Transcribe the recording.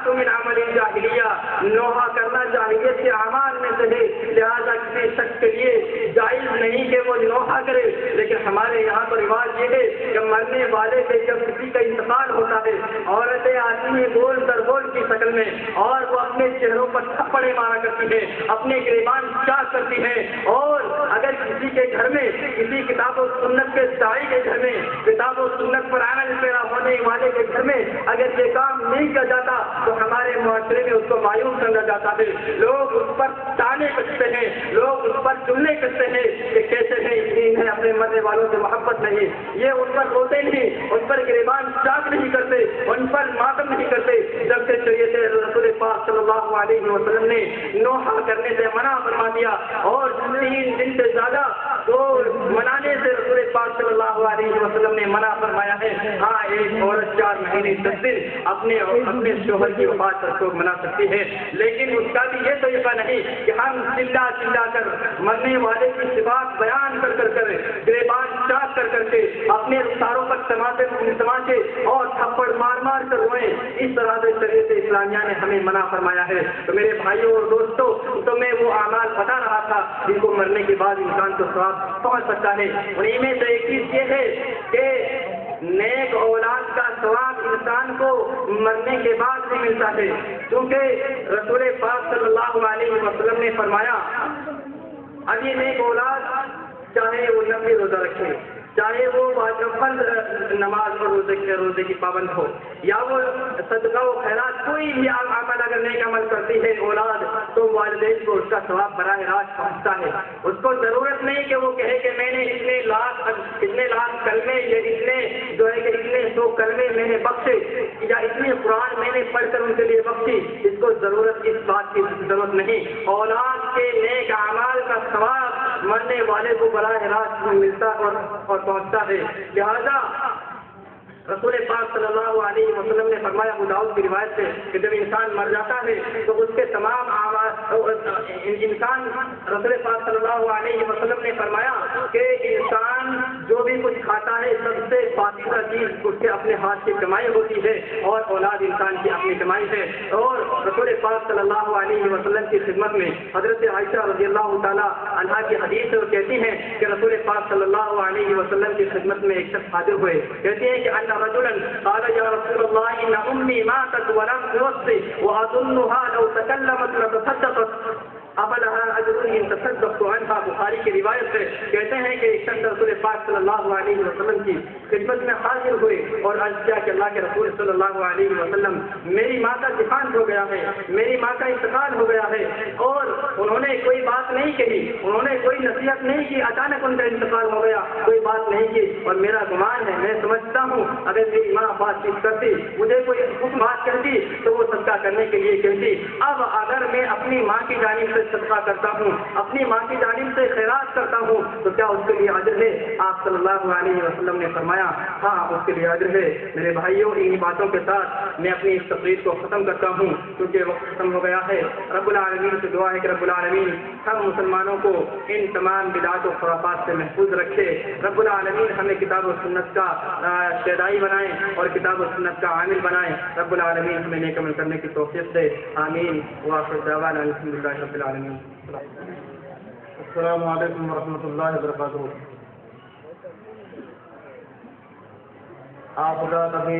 النوحۃ من عمل الجاہلیہ، نوحہ کرنا جاہلیت کے اعمال میں سے ہے، لہذا کسی شخص کے لیے جائز نہیں کہ وہ نوحہ کرے۔ لیکن ہمارے یہاں تو رواج یہ ہے کہ مرنے والے سے جب کسی کا انتقال ہوتا ہے، عورتیں آتی ہیں گول در گول کی شکل میں، اور وہ اپنے چہروں پر تھپڑے مارا کرتی ہے، اپنے گریبان چاک کرتی ہے، اور اگر کسی کے گھر میں، کسی کتاب و سنت کے داعی کے گھر میں، کتاب و سنت پر عمل پیرا ہونے والے کے گھر میں اگر یہ کام نہیں کیا جاتا تو ہمارے معاشرے میں اس کو مایوس سمجھا جاتا ہے، لوگ اس پر تانے کستے ہیں، لوگ اس پر چلنے کستے ہیں کہ کیسے ہیں انہیں اپنے مرنے والوں سے محبت نہیں، یہ ان پر روتے نہیں، ان پر گریبان چاک نہیں کرتے، ان پر ماتم نہیں کرتے، جب سے شریعت رسول پاک صلی اللہ علیہ وسلم نے نوحہ کرنے سے منع فرما دیا، اور 3 دن سے زیادہ تو منانے سے رسول پاک صلی اللہ علیہ وسلم نے منع فرمایا ہے۔ ہاں، ایک عورت 4 مہینے 10 دن اپنے شوہر کی وفات پر شوق منا سکتی ہے، لیکن اس کا بھی یہ طریقہ نہیں کہ ہم چلا چلا کر مرنے والے کی صفات بیان کر گریبان چاک کر کے اپنے رخساروں پر تماچے اور تھپڑ مار مار کر روئیں، اس طرح سے شریعت اسلامیہ نے ہمیں منع فرمایا ہے۔ تو میرے بھائیوں اور دوستوں، تو میں وہ اعمال بتا رہا تھا جن کو مرنے کے بعد انسان کو ثواب پہنچ سکتا ہے، انہیں میں سے ایک چیز یہ ہے کہ نیک اولاد کا ثواب انسان کو مرنے کے بعد بھی ملتا ہے، کیونکہ رسول پاک صلی اللہ علیہ وسلم نے فرمایا، اب یہ نیک اولاد چاہے وہ 90 روزہ رکھے، چاہے وہ واجب نماز اور روزے کی پابند ہو، یا وہ صدقہ و خیرات کوئی بھی عمل اگر نیک عمل کرتی ہے اولاد، تو والدین کو اس کا ثواب براہ راست پہنچتا ہے۔ اس کو ضرورت نہیں کہ وہ کہے کہ میں نے اتنے لاکھ کلمے یا اتنے 100 کلمے میں نے بخشے یا اتنے قرآن میں نے پڑھ کر ان کے لیے بخشی، اس کو اس بات کی ضرورت نہیں۔ اولاد کے نیک اعمال کا ثواب مرنے والے کو براہ راست ملتا اور پہنچتا ہے، لہذا رسول پاک صلی اللہ علیہ وسلم نے فرمایا، ابو داؤد کی روایت سے، کہ جب انسان مر جاتا ہے تو اس کے تمام رسول پاک صلی اللہ علیہ وسلم نے فرمایا کہ انسان جو بھی کچھ کھاتا ہے سب سے فاضلہ چیز اس کے اپنے ہاتھ کی کمائی ہوتی ہے، اور اولاد انسان کی اپنی کمائی ہے۔ اور رسول پاک صلی اللہ علیہ وسلم کی خدمت میں حضرت عائشہ رضی اللہ تعالیٰ عنہا کی حدیث سے وہ کہتی ہیں کہ رسول پاک صلی اللہ علیہ وسلم کی خدمت میں ایک شخص حاضر ہوئے، کہتی ہیں کہ رجلا قال يا رسول الله ان امي ماتت ولم توصي واظنها لو تكلمت لتصدقت افلها اجر ان تصدقت عنها، بخاری کی روایت سے کہتے ہیں کہ ایک شخص رسول پاک صلی اللہ علیہ وسلم کی خدمت میں حاضر ہوئے اور عرض کیا کہ اللہ کے رسول صلی اللہ علیہ وسلم، میری ماں کا دیہانت ہو گیا ہے، میری ماں کا انتقال ہو گیا ہے، اور انہوں نے کوئی بات نہیں کہی، انہوں نے کوئی نصیحت نہیں کی، اچانک ان کا انتقال ہو گیا، کوئی بات نہیں کی، اور میرا گمان ہے، میں سمجھتا ہوں اگر میری ماں بات چیت کرتی، مجھے کوئی حکمات کہتی تو وہ صدقہ کرنے کے لیے کہتی، اب اگر میں اپنی ماں کی جانب سے صدقہ کرتا ہوں، اپنی ماں کی جانب سے خیرات کرتا ہوں، تو کیا اس کے لیے اجر ہے؟ آپ صلی اللہ علیہ وسلم نے فرمایا، ہاں اس کے لیے اجر ہے۔ میرے بھائیوں، انہی باتوں کے ساتھ میں اپنی اس تقریر کو ختم کرتا ہوں، کیونکہ وقت ختم ہو گیا ہے۔ رب العالمین سے دعا ہے کہ رب العالمین ہم مسلمانوں کو ان تمام بدعات و خرافات سے محفوظ رکھے، رب العالمین ہمیں کتاب و سنت کا شیدائی بنائیں اور کتاب و سنت کا عامل بنائیں، رب العالمین ہمیں نیک عمل کرنے کی توفیق دے، آمین۔ وآخر دعوانا الحمدللہ رب العالمین۔ السلام علیکم ورحمۃ اللہ وبرکاتہ۔ آپ حضرات ابھی